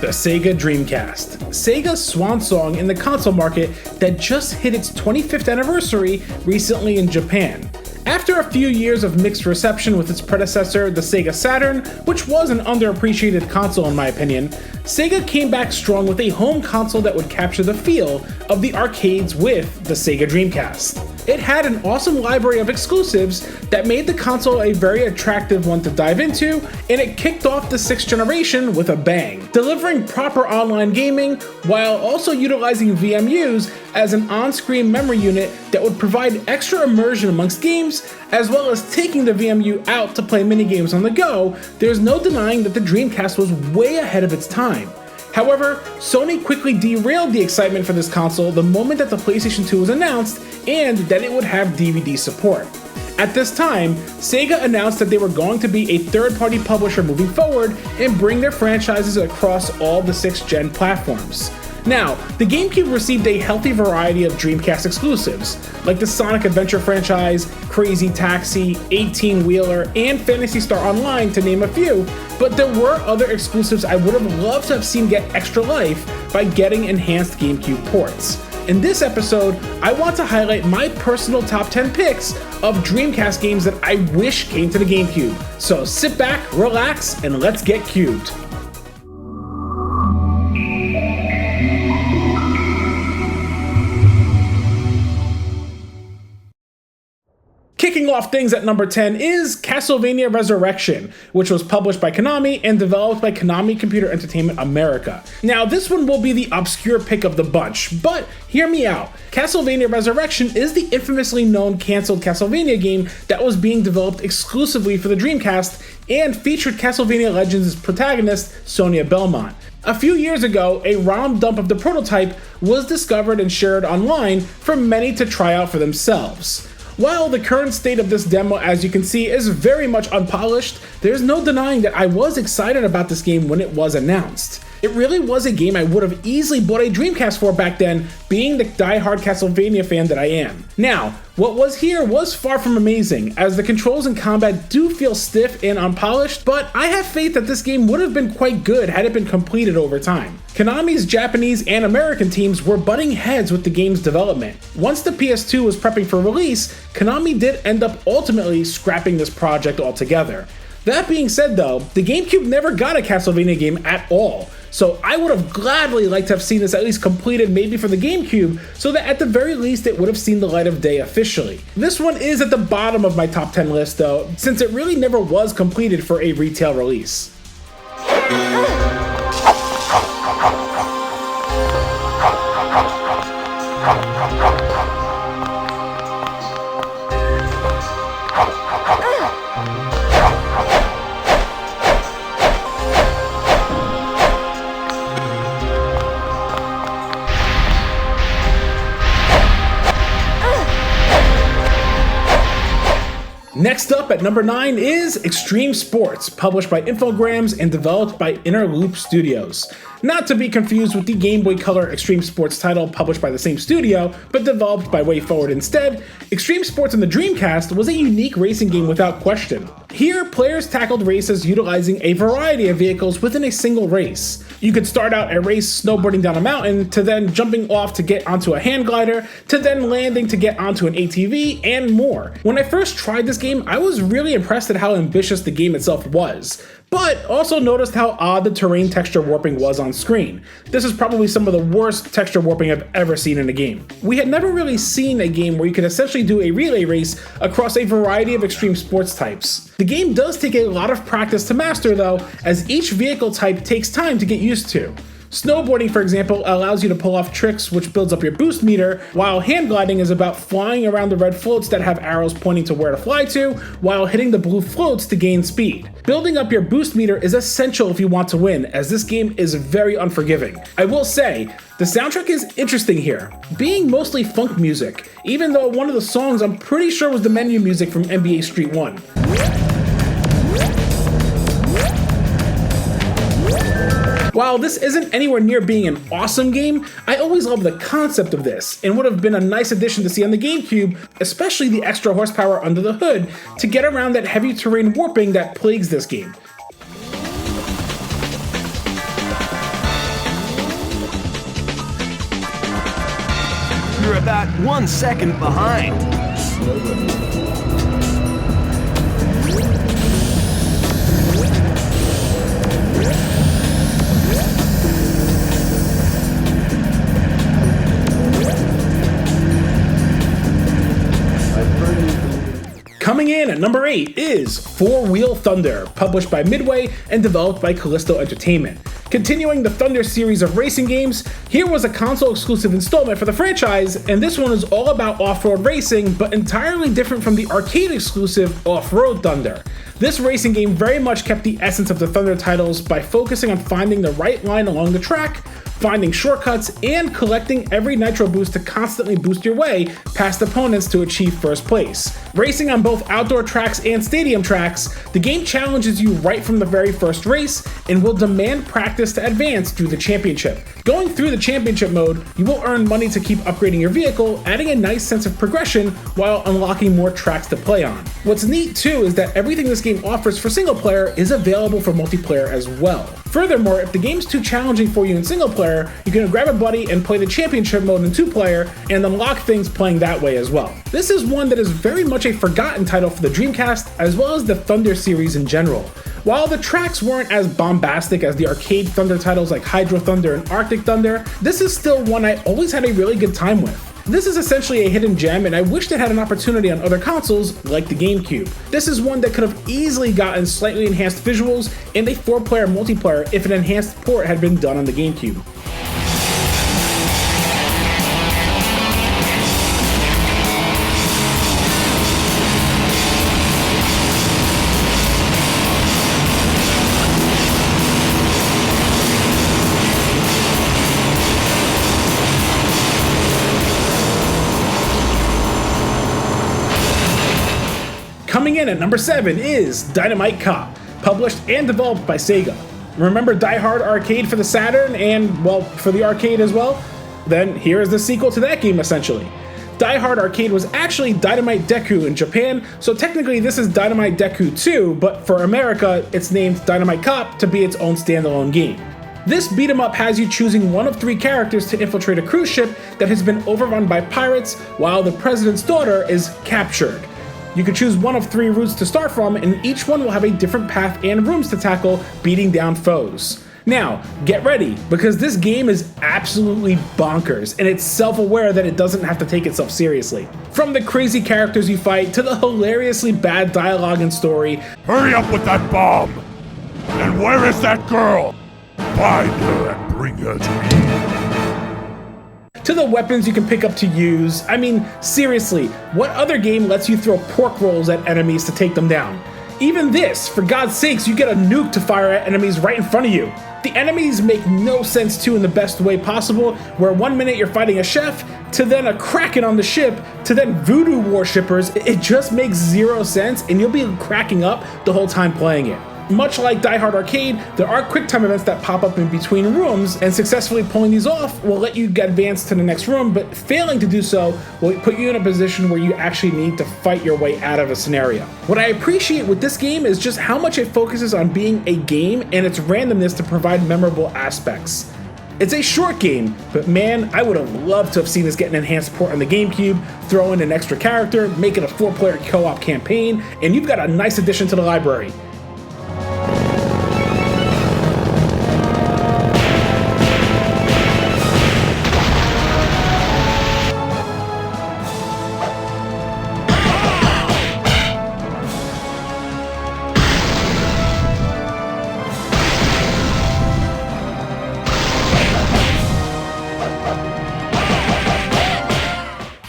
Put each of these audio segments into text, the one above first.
the Sega Dreamcast. Sega's swan song in the console market that just hit its 25th anniversary recently in Japan. After a few years of mixed reception with its predecessor, the Sega Saturn, which was an underappreciated console in my opinion, Sega came back strong with a home console that would capture the feel of the arcades with the Sega Dreamcast. It had an awesome library of exclusives that made the console a very attractive one to dive into, and it kicked off the 6th generation with a bang, delivering proper online gaming while also utilizing VMUs as an on-screen memory unit that would provide extra immersion amongst games, as well as taking the VMU out to play minigames on the go. There's no denying that the Dreamcast was way ahead of its time. However, Sony quickly derailed the excitement for this console the moment that the PlayStation 2 was announced and that it would have DVD support. At this time, Sega announced that they were going to be a third-party publisher moving forward and bring their franchises across all the 6th gen platforms. Now, the GameCube received a healthy variety of Dreamcast exclusives, like the Sonic Adventure franchise, Crazy Taxi, 18-Wheeler, and Phantasy Star Online, to name a few, but there were other exclusives I would have loved to have seen get extra life by getting enhanced GameCube ports. In this episode, I want to highlight my personal top 10 picks of Dreamcast games that I wish came to the GameCube. So sit back, relax, and let's get cubed. Kicking off things at number 10 is Castlevania Resurrection, which was published by Konami and developed by Konami Computer Entertainment America. Now, this one will be the obscure pick of the bunch, but hear me out. Castlevania Resurrection is the infamously known canceled Castlevania game that was being developed exclusively for the Dreamcast and featured Castlevania Legends' protagonist, Sonia Belmont. A few years ago, a ROM dump of the prototype was discovered and shared online for many to try out for themselves. While the current state of this demo, as you can see, is very much unpolished, there's no denying that I was excited about this game when it was announced. It really was a game I would have easily bought a Dreamcast for back then, being the die-hard Castlevania fan that I am. Now, what was here was far from amazing, as the controls in combat do feel stiff and unpolished, but I have faith that this game would have been quite good had it been completed over time. Konami's Japanese and American teams were butting heads with the game's development. Once the PS2 was prepping for release, Konami did end up ultimately scrapping this project altogether. That being said though, the GameCube never got a Castlevania game at all, so I would have gladly liked to have seen this at least completed maybe for the GameCube, so that at the very least it would have seen the light of day officially. This one is at the bottom of my top 10 list though, since it really never was completed for a retail release. Next up at number 9 is Extreme Sports, published by Infogrames and developed by Interloop Studios. Not to be confused with the Game Boy Color Extreme Sports title published by the same studio, but developed by WayForward instead, Extreme Sports on the Dreamcast was a unique racing game without question. Here, players tackled races utilizing a variety of vehicles within a single race. You could start out a race snowboarding down a mountain, to then jumping off to get onto a hand glider, to then landing to get onto an ATV, and more. When I first tried this game, I was really impressed at how ambitious the game itself was, but also noticed how odd the terrain texture warping was on screen. This is probably some of the worst texture warping I've ever seen in a game. We had never really seen a game where you could essentially do a relay race across a variety of extreme sports types. The game does take a lot of practice to master though, as each vehicle type takes time to get used to. Snowboarding, for example, allows you to pull off tricks which builds up your boost meter, while hand gliding is about flying around the red floats that have arrows pointing to where to fly to, while hitting the blue floats to gain speed. Building up your boost meter is essential if you want to win, as this game is very unforgiving. I will say, the soundtrack is interesting here, being mostly funk music, even though one of the songs I'm pretty sure was the menu music from NBA Street 1. While this isn't anywhere near being an awesome game, I always love the concept of this, and would have been a nice addition to see on the GameCube, especially the extra horsepower under the hood, to get around that heavy terrain warping that plagues this game. You're about 1 second behind. Coming in at number 8 is Four Wheel Thunder, published by Midway and developed by Callisto Entertainment. Continuing the Thunder series of racing games, here was a console-exclusive installment for the franchise, and this one is all about off-road racing, but entirely different from the arcade-exclusive Off-Road Thunder. This racing game very much kept the essence of the Thunder titles by focusing on finding the right line along the track, finding shortcuts, and collecting every nitro boost to constantly boost your way past opponents to achieve first place. Racing on both outdoor tracks and stadium tracks, the game challenges you right from the very first race and will demand practice to advance through the championship. Going through the championship mode, you will earn money to keep upgrading your vehicle, adding a nice sense of progression while unlocking more tracks to play on. What's neat too is that everything this game offers for single player is available for multiplayer as well. Furthermore, if the game's too challenging for you in single player, you can grab a buddy and play the championship mode in 2-player and unlock things playing that way as well. This is one that is very much a forgotten title for the Dreamcast as well as the Thunder series in general. While the tracks weren't as bombastic as the arcade Thunder titles like Hydro Thunder and Arctic Thunder, this is still one I always had a really good time with. This is essentially a hidden gem, and I wished it had an opportunity on other consoles like the GameCube. This is one that could have easily gotten slightly enhanced visuals and a 4-player multiplayer if an enhanced port had been done on the GameCube. Coming in at number 7 is Dynamite Cop, published and developed by Sega. Remember Die Hard Arcade for the Saturn and, well, for the arcade as well? Then here is the sequel to that game essentially. Die Hard Arcade was actually Dynamite Deku in Japan, so technically this is Dynamite Deku 2, but for America it's named Dynamite Cop to be its own standalone game. This beat 'em up has you choosing one of 3 characters to infiltrate a cruise ship that has been overrun by pirates while the president's daughter is captured. You can choose one of 3 routes to start from, and each one will have a different path and rooms to tackle, beating down foes. Now, get ready, because this game is absolutely bonkers, and it's self-aware that it doesn't have to take itself seriously. From the crazy characters you fight, to the hilariously bad dialogue and story. Hurry up with that bomb! And where is that girl? Find her and bring her to me. To the weapons you can pick up to use. I mean, seriously, what other game lets you throw pork rolls at enemies to take them down? Even this, for God's sakes, you get a nuke to fire at enemies right in front of you. The enemies make no sense too in the best way possible, where 1 minute you're fighting a chef, to then a kraken on the ship, to then voodoo worshippers. It just makes zero sense, and you'll be cracking up the whole time playing it. Much like Die Hard Arcade, there are QuickTime events that pop up in between rooms, and successfully pulling these off will let you get advanced to the next room, but failing to do so will put you in a position where you actually need to fight your way out of a scenario. What I appreciate with this game is just how much it focuses on being a game and its randomness to provide memorable aspects. It's a short game, but man, I would have loved to have seen this get an enhanced port on the GameCube, throw in an extra character, make it a 4-player co-op campaign, and you've got a nice addition to the library.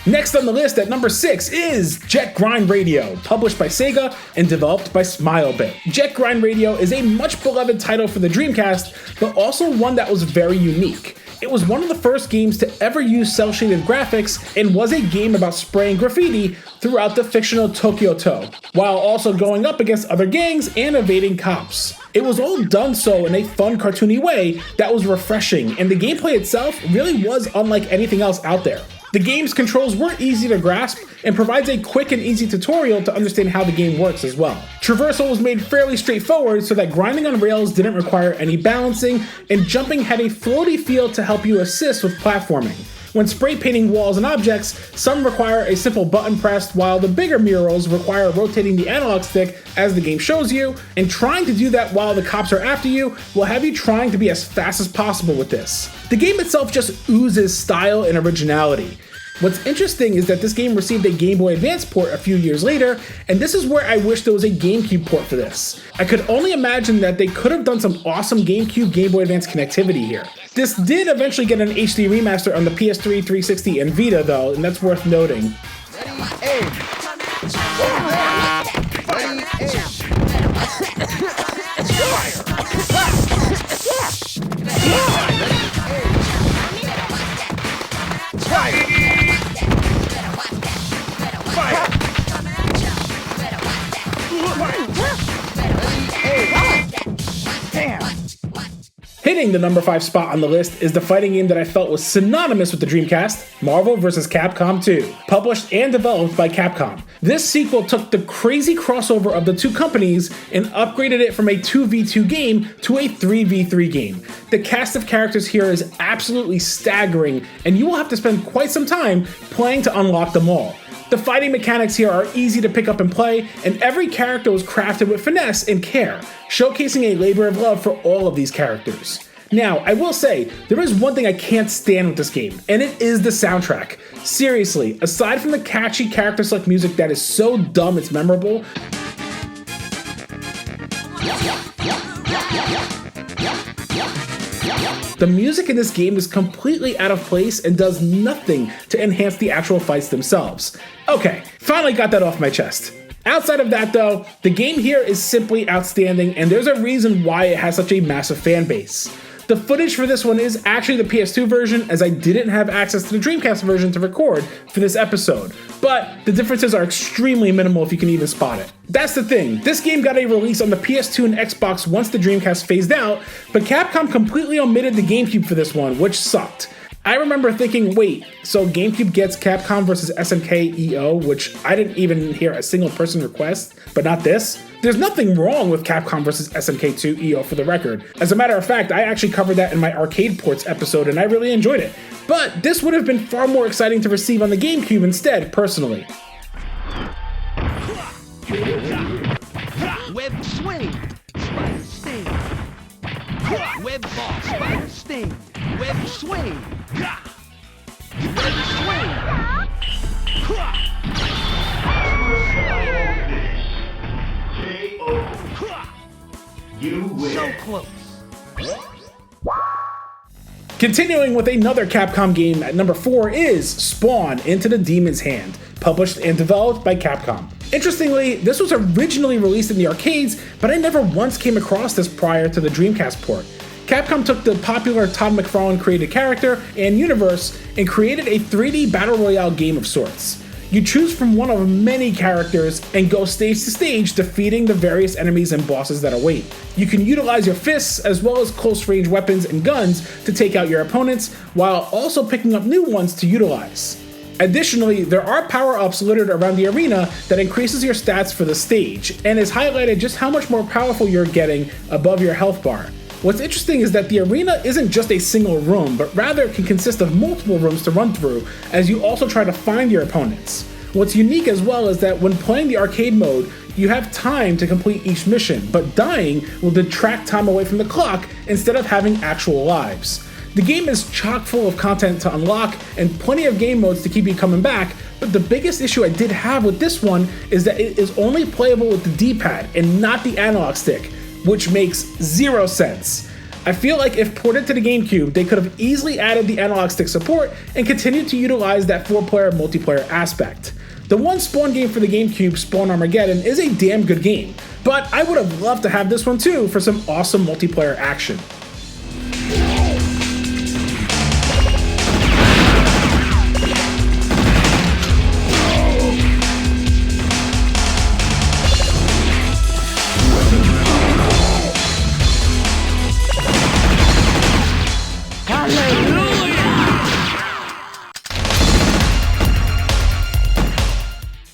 Next on the list at number 6 is Jet Grind Radio, published by Sega and developed by Smilebit. Jet Grind Radio is a much beloved title for the Dreamcast, but also one that was very unique. It was one of the first games to ever use cel-shaded graphics and was a game about spraying graffiti throughout the fictional Tokyo-to, while also going up against other gangs and evading cops. It was all done so in a fun, cartoony way that was refreshing, and the gameplay itself really was unlike anything else out there. The game's controls were easy to grasp and provides a quick and easy tutorial to understand how the game works as well. Traversal was made fairly straightforward so that grinding on rails didn't require any balancing, and jumping had a floaty feel to help you assist with platforming. When spray painting walls and objects, some require a simple button press, while the bigger murals require rotating the analog stick as the game shows you, and trying to do that while the cops are after you will have you trying to be as fast as possible with this. The game itself just oozes style and originality. What's interesting is that this game received a Game Boy Advance port a few years later, and this is where I wish there was a GameCube port for this. I could only imagine that they could have done some awesome GameCube Game Boy Advance connectivity here. This did eventually get an HD remaster on the PS3, 360, and Vita though, and that's worth noting. Hitting the number 5 spot on the list is the fighting game that I felt was synonymous with the Dreamcast, Marvel vs. Capcom 2, published and developed by Capcom. This sequel took the crazy crossover of the two companies and upgraded it from a 2v2 game to a 3v3 game. The cast of characters here is absolutely staggering, and you will have to spend quite some time playing to unlock them all. The fighting mechanics here are easy to pick up and play, and every character was crafted with finesse and care, showcasing a labor of love for all of these characters. Now, I will say, there is one thing I can't stand with this game, and it is the soundtrack. Seriously, aside from the catchy character-select music that is so dumb it's memorable, the music in this game is completely out of place and does nothing to enhance the actual fights themselves. Okay, finally got that off my chest. Outside of that though, the game here is simply outstanding, and there's a reason why it has such a massive fan base. The footage for this one is actually the PS2 version, as I didn't have access to the Dreamcast version to record for this episode, but the differences are extremely minimal if you can even spot it. That's the thing, this game got a release on the PS2 and Xbox once the Dreamcast phased out, but Capcom completely omitted the GameCube for this one, which sucked. I remember thinking, wait, so GameCube gets Capcom vs. SNK EO, which I didn't even hear a single person request, but not this? There's nothing wrong with Capcom vs. SNK2 EO for the record. As a matter of fact, I actually covered that in my Arcade Ports episode and I really enjoyed it. But this would have been far more exciting to receive on the GameCube instead, personally. Web swing, spider sting. Web ball, spider sting. Web swing. Web swing. You win. So close. Continuing with another Capcom game at number 4 is Spawn: Into the Demon's Hand, published and developed by Capcom. Interestingly, this was originally released in the arcades, but I never once came across this prior to the Dreamcast port. Capcom took the popular Todd McFarlane created character and universe and created a 3D battle royale game of sorts. You choose from one of many characters and go stage to stage defeating the various enemies and bosses that await. You can utilize your fists as well as close range weapons and guns to take out your opponents, while also picking up new ones to utilize. Additionally, there are power-ups littered around the arena that increases your stats for the stage, and is highlighted just how much more powerful you're getting above your health bar. What's interesting is that the arena isn't just a single room, but rather can consist of multiple rooms to run through, as you also try to find your opponents. What's unique as well is that when playing the arcade mode, you have time to complete each mission, but dying will detract time away from the clock instead of having actual lives. The game is chock full of content to unlock and plenty of game modes to keep you coming back, but the biggest issue I did have with this one is that it is only playable with the D-pad and not the analog stick, which makes zero sense. I feel like if ported to the GameCube, they could have easily added the analog stick support and continued to utilize that 4-player multiplayer aspect. The one Spawn game for the GameCube, Spawn Armageddon, is a damn good game, but I would have loved to have this one too for some awesome multiplayer action.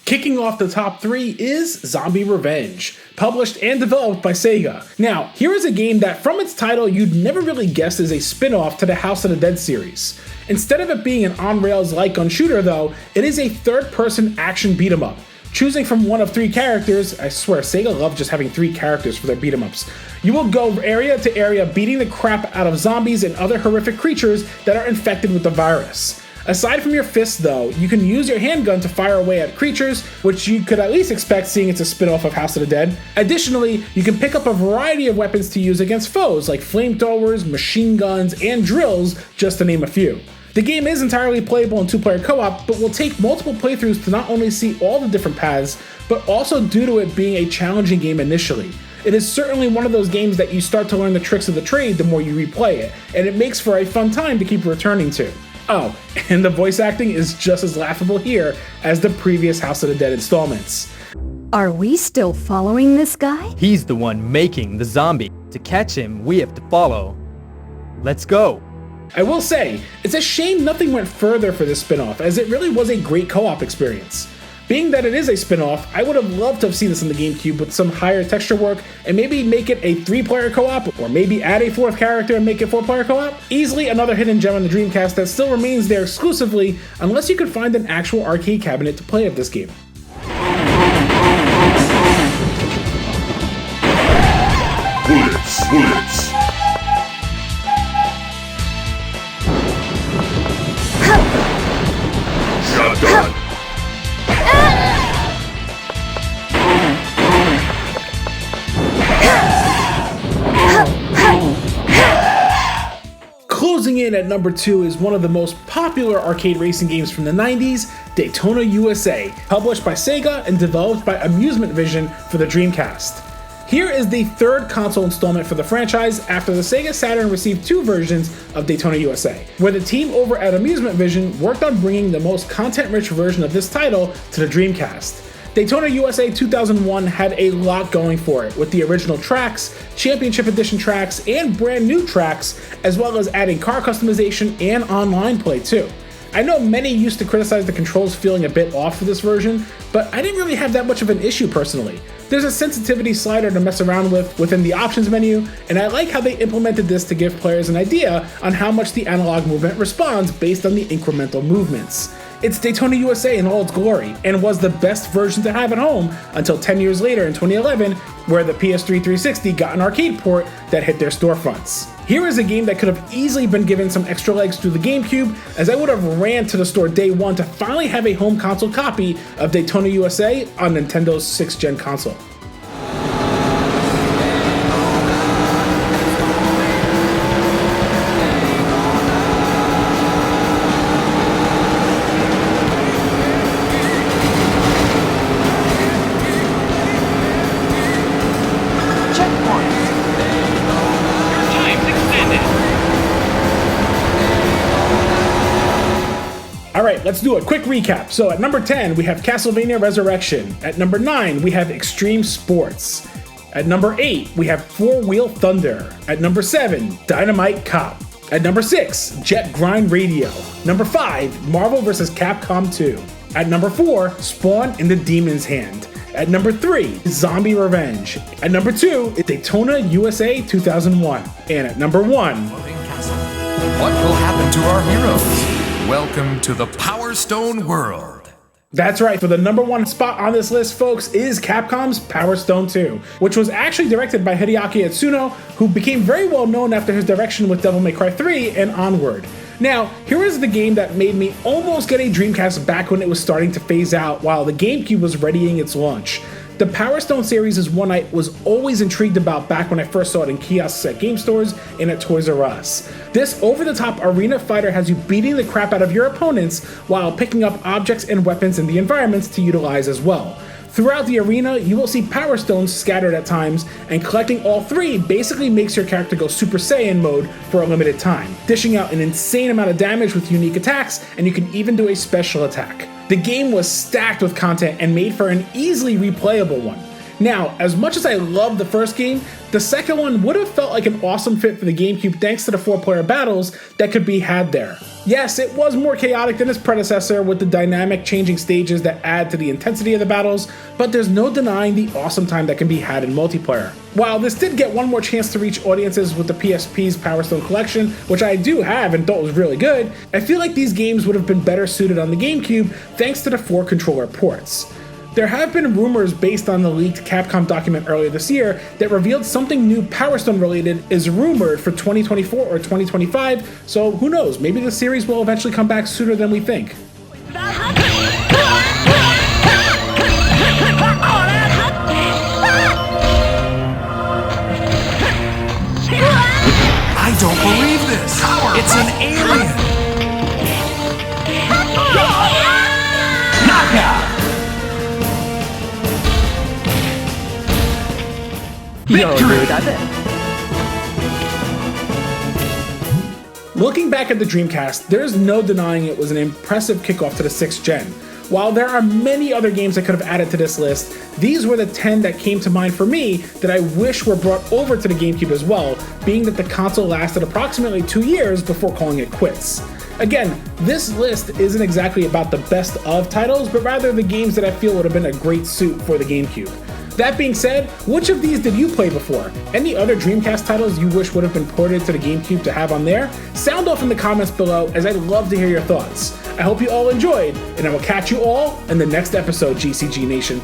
Kicking off the top 3 is Zombie Revenge, published and developed by Sega. Now, here is a game that from its title you'd never really guess is a spin-off to the House of the Dead series. Instead of it being an on-rails light gun shooter though, it is a third-person action beat-em-up. Choosing from one of 3 characters, I swear Sega loved just having 3 characters for their beat-em-ups, you will go area to area beating the crap out of zombies and other horrific creatures that are infected with the virus. Aside from your fists though, you can use your handgun to fire away at creatures, which you could at least expect seeing it's a spin-off of House of the Dead. Additionally, you can pick up a variety of weapons to use against foes like flamethrowers, machine guns, and drills, just to name a few. The game is entirely playable in 2-player co-op, but will take multiple playthroughs to not only see all the different paths, but also due to it being a challenging game initially. It is certainly one of those games that you start to learn the tricks of the trade the more you replay it, and it makes for a fun time to keep returning to. Oh, and the voice acting is just as laughable here as the previous House of the Dead installments. Are we still following this guy? He's the one making the zombie. To catch him, we have to follow. Let's go. I will say, it's a shame nothing went further for this spin-off, as it really was a great co-op experience. Being that it is a spin-off, I would have loved to have seen this in the GameCube with some higher texture work and maybe make it a 3-player co-op, or maybe add a 4th character and make it 4-player co-op. Easily another hidden gem on the Dreamcast that still remains there exclusively unless you could find an actual arcade cabinet to play of this game. Bullets. Shotgun. Closing in at number 2 is one of the most popular arcade racing games from the 90s, Daytona USA, published by Sega and developed by Amusement Vision for the Dreamcast. Here is the 3rd console installment for the franchise after the Sega Saturn received 2 versions of Daytona USA, where the team over at Amusement Vision worked on bringing the most content-rich version of this title to the Dreamcast. Daytona USA 2001 had a lot going for it, with the original tracks, Championship Edition tracks, and brand new tracks, as well as adding car customization and online play too. I know many used to criticize the controls feeling a bit off for this version, but I didn't really have that much of an issue personally. There's a sensitivity slider to mess around with within the options menu, and I like how they implemented this to give players an idea on how much the analog movement responds based on the incremental movements. It's Daytona USA in all its glory, and was the best version to have at home until 10 years later in 2011, where the PS3 360 got an arcade port that hit their storefronts. Here is a game that could have easily been given some extra legs through the GameCube, as I would have ran to the store day one to finally have a home console copy of Daytona USA on Nintendo's 6th gen console. Alright, let's do a quick recap. So at number 10, we have Castlevania Resurrection. At number 9, we have Extreme Sports. At number 8, we have Four Wheel Thunder. At number 7, Dynamite Cop. At number 6, Jet Grind Radio. Number 5, Marvel vs. Capcom 2. At number 4, Spawn in the Demon's Hand. At number 3, Zombie Revenge. At number 2 is Daytona USA 2001. And at number 1, what will happen to our heroes? Welcome to the Power Stone world. That's right, for the number 1 spot on this list, folks, is Capcom's Power Stone 2, which was actually directed by Hideaki Itsuno, who became very well known after his direction with Devil May Cry 3 and onward. Now, here is the game that made me almost get a Dreamcast back when it was starting to phase out while the GameCube was readying its launch. The Power Stone series is one I was always intrigued about back when I first saw it in kiosks at game stores and at Toys R Us. This over-the-top arena fighter has you beating the crap out of your opponents while picking up objects and weapons in the environments to utilize as well. Throughout the arena, you will see Power Stones scattered at times, and collecting all 3 basically makes your character go Super Saiyan mode for a limited time, dishing out an insane amount of damage with unique attacks, and you can even do a special attack. The game was stacked with content and made for an easily replayable one. Now, as much as I love the first game, the second one would have felt like an awesome fit for the GameCube thanks to the 4-player battles that could be had there. Yes, it was more chaotic than its predecessor with the dynamic changing stages that add to the intensity of the battles, but there's no denying the awesome time that can be had in multiplayer. While this did get one more chance to reach audiences with the PSP's Power Stone collection, which I do have and thought was really good, I feel like these games would have been better suited on the GameCube thanks to the 4-controller ports. There have been rumors based on the leaked Capcom document earlier this year that revealed something new Power Stone related is rumored for 2024 or 2025, so who knows, maybe the series will eventually come back sooner than we think. I don't believe this! It's an alien! Knockout! Looking back at the Dreamcast, there's no denying it was an impressive kickoff to the 6th gen. While there are many other games I could have added to this list, these were the 10 that came to mind for me that I wish were brought over to the GameCube as well, being that the console lasted approximately 2 years before calling it quits. Again, this list isn't exactly about the best of titles, but rather the games that I feel would have been a great suit for the GameCube. That being said, which of these did you play before? Any other Dreamcast titles you wish would have been ported to the GameCube to have on there? Sound off in the comments below, as I'd love to hear your thoughts. I hope you all enjoyed, and I will catch you all in the next episode, GCG Nation.